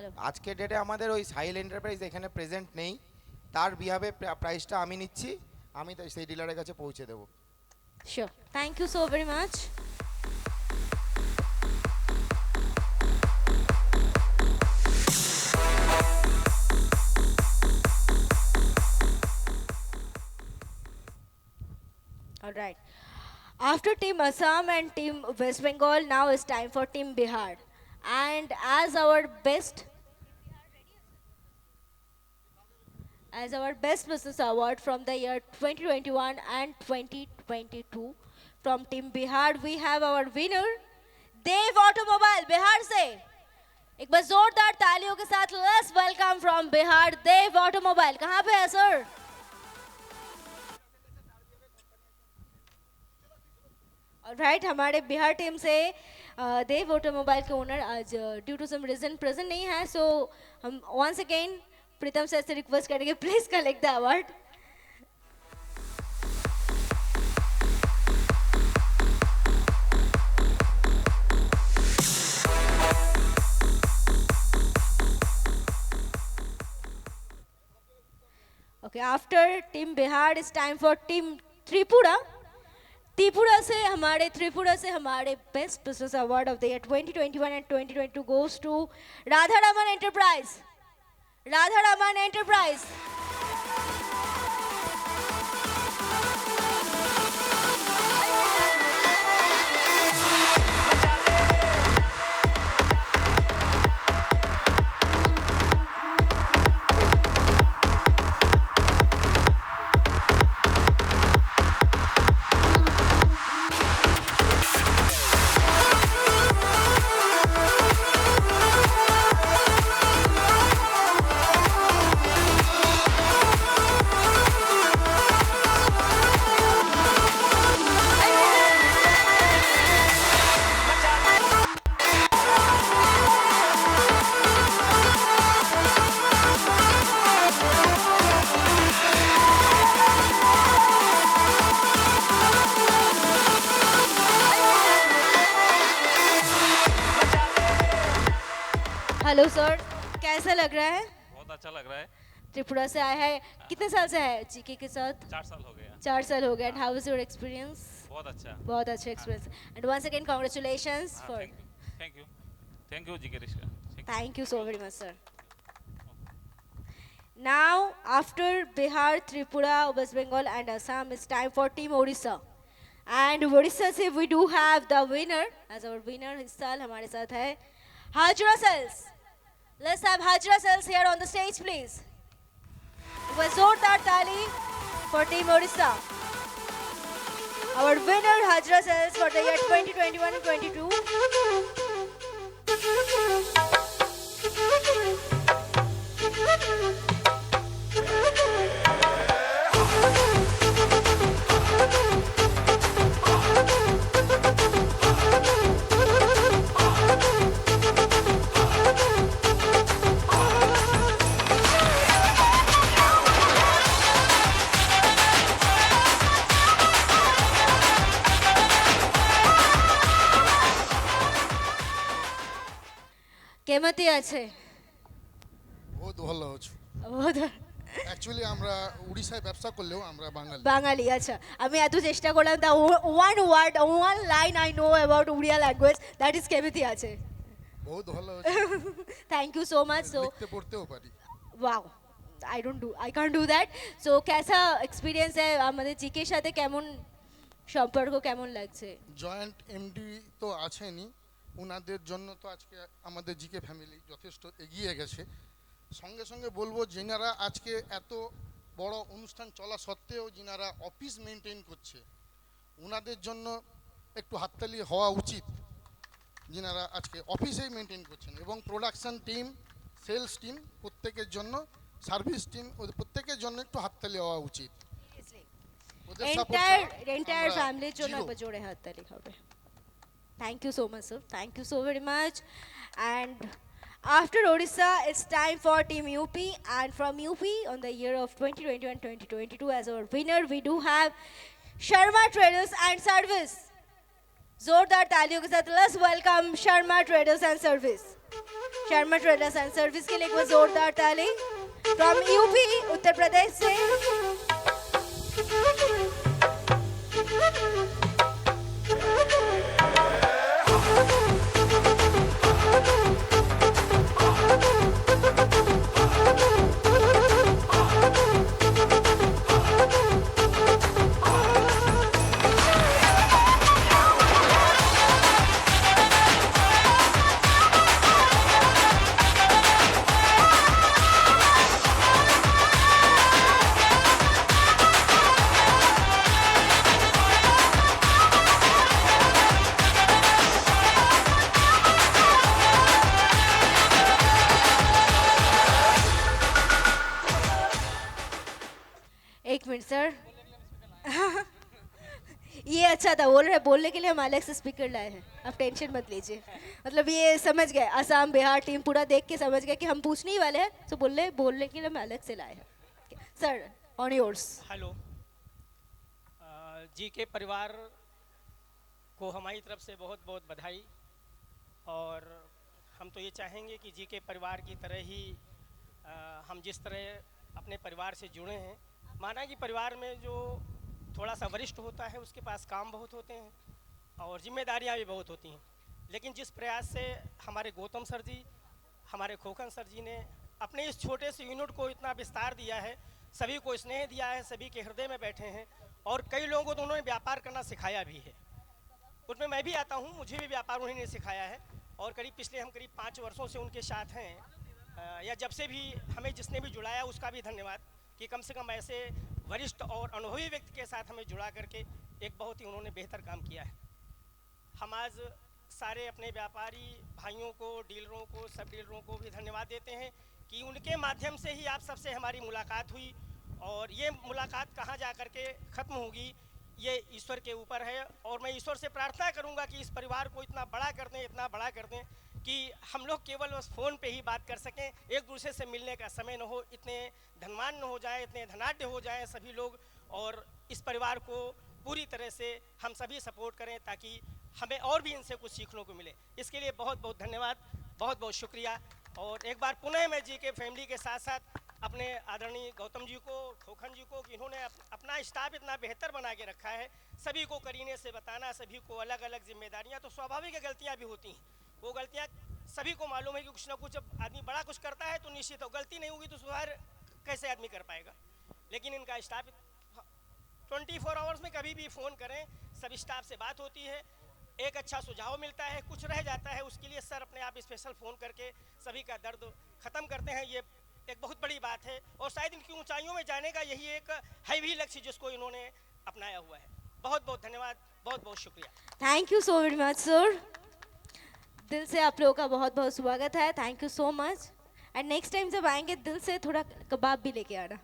বলো আজকের ডেটে আমাদের ওই Sahil enterprise এখানে present নেই, তার বিহাবে প্রাইসটা আমি নিচ্ছি, আমি সেই ডিলারের কাছে পৌঁছে দেবো। Sure, thank you so very much. All right. After Team Assam and Team West Bengal, now it's time for Team Bihar. And as our best business award from the year 2021 and 2022 from Team Bihar, we have our winner, Dev Automobile, Bihar से एक बार जोरदार तालियों के साथ let's welcome from Bihar, Dev Automobile. कहाँ पे है सर? राइट, हमारे बिहार टीम से देव ऑटोमोबाइल के ओनर आज due to some reason present नहीं है, सो हम वंस अगेन प्रीतम सर से रिक्वेस्ट करेंगे please collect the award. Okay, after team Bihar it's time for team Tripura. Tripura से हमारे best business award of the year 2021 and 2022 goes to Radha Raman enterprise. Hello sir, कैसा लग रहा है? बहुत अच्छा लग रहा है। त्रिपुरा से आया है, कितने साल से है जीके के साथ? 4 साल हो गया। 4 साल हो गए। And how is your experience? बहुत अच्छा। बहुत अच्छा experience. And once again congratulations for thank you GK रिश्का। Thank you so very much, sir. Now, after Bihar, Tripura, West Bengal, and Assam, it's time for Team Odisha. And Odisha से we do have the winner. As our winner इस साल हमारे साथ है Hajra Cells. Let's have Hajra Cells here on the stage, please. एक बार जोरदार ताली for Team Odisha. Our winner Hajra Cells for the year 2021 and 22. কেমতি আছে? বহুত ভালো আছো। বহুত অ্যাকচুয়ালি আমরা উড়িষ্যায় ব্যবসা করলেও আমরা বাঙালি। বাঙালি, আচ্ছা। আমি এত চেষ্টা করলাম, the one word, one line I know about Odia language, that is কেমতি আছে। বহুত ভালো আছো। Thank you so much. So লিখতে পড়তেও পারি। Wow, I can't do that. So कैसा एक्सपीरियंस है আমাদের জিকের সাথে? কেমন সম্পর্ক, কেমন লাগছে? জয়েন্ট এমডি তো আছেনই, ওনাদের জন্য তো আজকে আমাদের জিকে ফ্যামিলি যথেষ্ট এগিয়ে গেছে। সঙ্গে সঙ্গে বলবো, যেনারা আজকে এত বড় অনুষ্ঠান চলা সত্ত্বেও যিনারা অফিস মেনটেন করছে, ওনাদের জন্য একটু হাততালি হওয়া উচিত, যিনারা আজকে অফিসেই মেনটেন করছেন। এবং প্রোডাকশন টিম, সেলস টিম, প্রত্যেকের জন্য, সার্ভিস টিম, ওদের প্রত্যেকের জন্য একটু হাততালি হওয়া উচিত। এন্টায়ার ফ্যামিলির জন্য একবার জোরে হাততালি হবে। Thank you so much, sir. Thank you so very much. And after Odisha, it's time for Team UP. And from UP, on the year of 2021 2022, as our winner, we do have Sharma Traders and Service. जोरदार तालियों के साथ let's welcome Sharma Traders and Service. Sharma traders and service के लिए एक बार जोरदार ताली। फ्रॉम यूपी उत्तर प्रदेश से एक मिनट सर ये अच्छा था, बोल रहे बोलने के लिए हम अलग से स्पीकर लाए हैं, आप टेंशन मत लीजिए। मतलब ये समझ गए, असम बिहार टीम पूरा देख के समझ गए कि हम पूछने ही वाले हैं, तो बोलने के लिए हम अलग से लाए हैं। Sir on yours. हेलो जी के परिवार को हमारी तरफ से बहुत बहुत बधाई। और हम तो ये चाहेंगे कि जी के परिवार की तरह ही हम जिस तरह अपने परिवार से जुड़े हैं, माना कि परिवार में जो थोड़ा सा वरिष्ठ होता है उसके पास काम बहुत होते हैं और जिम्मेदारियां भी बहुत होती हैं, लेकिन जिस प्रयास से हमारे गौतम सर जी, हमारे खोखन सर जी ने अपने इस छोटे से यूनिट को इतना विस्तार दिया है, सभी को स्नेह दिया है, सभी के हृदय में बैठे हैं और कई लोगों को तो उन्होंने व्यापार करना सिखाया भी है। उसमें मैं भी आता हूँ, मुझे भी व्यापार उन्होंने सिखाया है और पिछले हम करीब 5 वर्षों से उनके साथ हैं। या जब से भी हमें जिसने भी जुड़ाया उसका भी धन्यवाद कि कम से कम ऐसे वरिष्ठ और अनुभवी व्यक्ति के साथ हमें जुड़ा करके एक बहुत ही उन्होंने बेहतर काम किया है। हम आज सारे अपने व्यापारी भाइयों को, डीलरों को, सब डीलरों को भी धन्यवाद देते हैं कि उनके माध्यम से ही आप सबसे हमारी मुलाकात हुई और ये मुलाकात कहाँ जा कर के ख़त्म होगी ये ईश्वर के ऊपर है। और मैं ईश्वर से प्रार्थना करूँगा कि इस परिवार को इतना बड़ा कर दें, इतना बड़ा कर दें कि हम लोग केवल बस फ़ोन पे ही बात कर सकें, एक दूसरे से मिलने का समय न हो, इतने धनवान न हो जाए, इतने धनाढ्य हो जाएं सभी लोग और इस परिवार को पूरी तरह से हम सभी सपोर्ट करें ताकि हमें और भी इनसे कुछ सीखने को मिले। इसके लिए बहुत बहुत धन्यवाद, बहुत बहुत शुक्रिया। और एक बार पुनः मैं जी के फैमिली के साथ साथ अपने आदरणीय गौतम जी को, खोखन जी को, कि इन्होंने अपना स्टाफ इतना बेहतर बना के रखा है, सभी को करीने से बताना, सभी को अलग अलग जिम्मेदारियां, तो स्वाभाविक गलतियां भी होती हैं, वो गलतियां सभी को मालूम है कि कुछ ना कुछ जब आदमी बड़ा कुछ करता है तो निश्चित हो गलती नहीं होगी तो सुधार कैसे आदमी कर पाएगा। लेकिन इनका स्टाफ 24 आवर्स में कभी भी फ़ोन करें, सभी स्टाफ से बात होती है, एक अच्छा सुझाव मिलता है, कुछ रह जाता है उसके लिए सर अपने आप स्पेशल फ़ोन करके सभी का दर्द ख़त्म करते हैं। ये एक बहुत बड़ी बात है और शायद इनकी ऊंचाइयों में जाने का यही एक है भी लक्ष्य जिसको इन्होंने अपनाया हुआ है। बहुत बहुत धन्यवाद, बहुत बहुत शुक्रिया। Thank you so very much sir, दिल से आप लोगों का बहुत बहुत स्वागत है। Thank you so much. And next time जब आएंगे दिल से थोड़ा कबाब भी लेके आना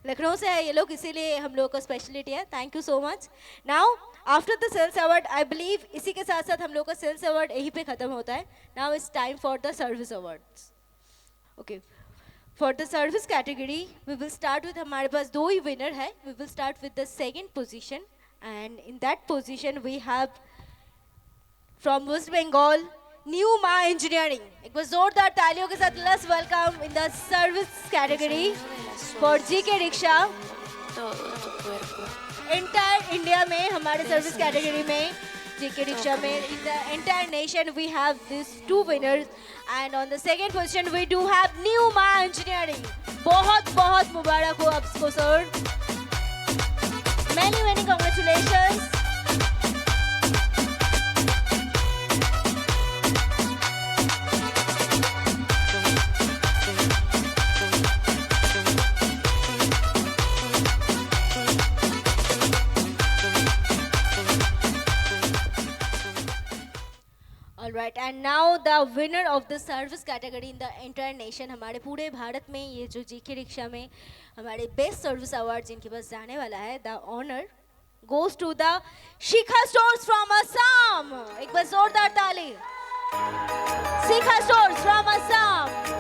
लखनऊ से है ये लोग, इसीलिए हम लोगों का स्पेशलिटी है। Thank you so much. Now after the sales award, I believe इसी के साथ साथ हम लोग का सेल्स अवार्ड यहीं पे ख़त्म होता है। Now it's time for the service awards. Okay, for the service category we will start with, हमारे पास 2 ही विनर है। We will start with the second position and in that position we have from West Bengal new Maa engineering. एक बार जोरदार तालियों के साथ let's welcome in the service category for GK rickshaw. Entire India में हमारे सर्विस कैटेगरी में जीके रिक्शा में इन the entire nation we have this 2 winners and on the second position we do have new Maa engineering. बहुत बहुत मुबारक हो आपको sir, many many congratulations. Alright, and now the winner of the service category in the entire nation, हमारे पूरे भारत में ये जो जीके रिक्शा में हमारे बेस्ट सर्विस अवार्ड जिनके पास जाने वाला है, the honor goes to the Shikha stores from Assam। एक बार जोरदार ताली। शिखा stores from Assam।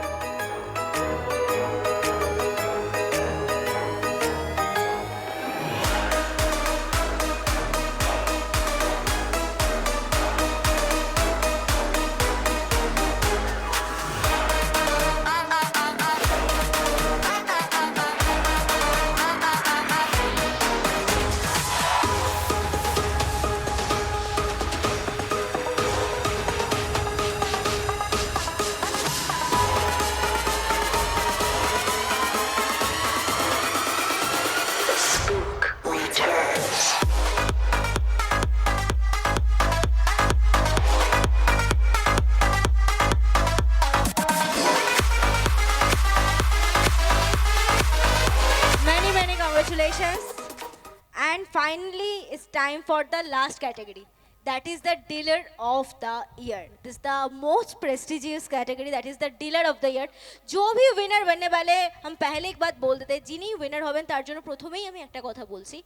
it's time for the last category. That is the dealer of the year. This is the most prestigious category. That is the dealer of the year. जो भी winner बनने वाले हम पहले एक बात बोल देते हैं जिन्हीं winner হবেন তার জন্য প্রথমেই আমি একটা কথা বলছি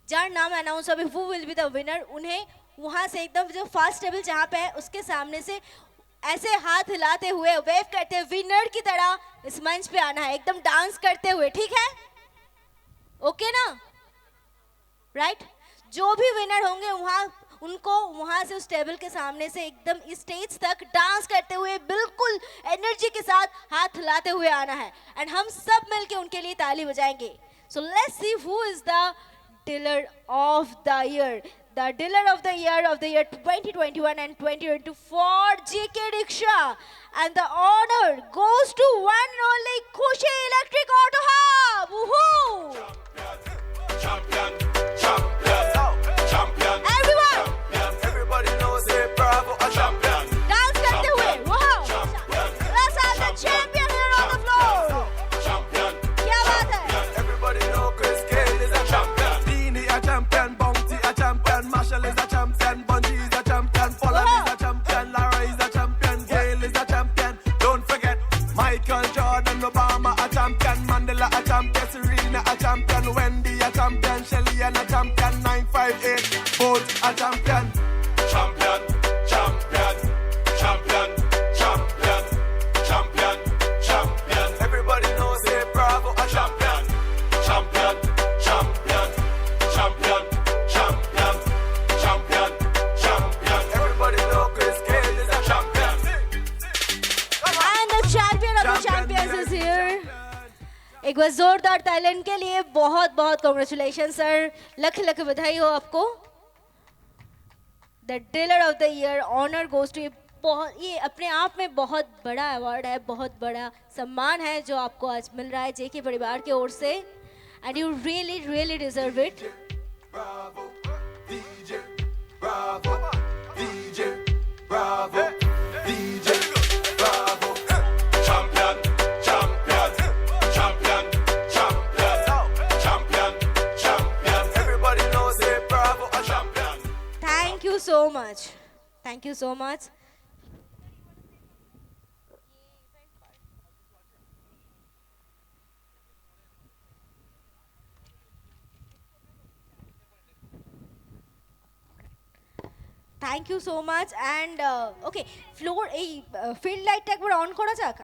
যার নাম अनाउंस হবে who will be the winner उन्हें वहाँ से एकदम जो फर्स्ट टेबल जहाँ पे है उसके सामने से ऐसे हाथ हिलाते हुए वेव करते हुए विनर की तरह इस मंच पे आना है एकदम डांस करते हुए ठीक है ओके ना राइट जो भी विनर होंगे वहाँ उनको वहाँ से उस टेबल के सामने से एकदम स्टेज तक डांस करते हुए बिल्कुल एनर्जी के साथ हाथ हिलाते हुए आना है एंड हम सब मिलके उनके लिए ताली बजाएंगे so let's see who is the dealer of the year the dealer of the year 2021 and 2022 for GK Rickshaw and the honor goes to one and only Khushi Electric Auto Hub. Woohoo! Champion, champion, champion. Everyone, Everybody knows it, bravo, a champion. dance karte hue. Wow! Let's have the champion here on the floor. Champion, Kya baat hai? everybody know Chris Gale is a champion. Dini a champion, Bounty a champion, Marshall is a champion, Bungie is a champion, Folland is a champion, Lara is a champion, Gale is a champion. Don't forget Michael Jordan, Obama a champion, Mandela a champion, Serena a champion, Wendy a champion, Shelly and a champion, 958 both a champion. Champion, champion, champion, champion, champion, champion. Everybody knows it, bravo a champion. Champion, champion, champion, champion, champion, champion. Everybody know Chris Gale is a champion. And the champion of the champions is here. एक बार जोरदार तालियों के लिए बहुत बहुत congratulation sir लख लख बधाई हो आपको the dealer of the year honour goes to बहुत ये अपने आप में बहुत बड़ा अवार्ड है बहुत बड़ा सम्मान है जो आपको आज मिल रहा है जेके परिवार की ओर से and you really really deserve it Bravo, DJ, bravo, DJ, bravo, DJ, bravo. Champion, champion, champion, champion, champion, champion. Everybody knows it, bravo, a champion. Thank you so much thank you so much thank you so much and okay floor এই field লাইটটা একবার on করা যাক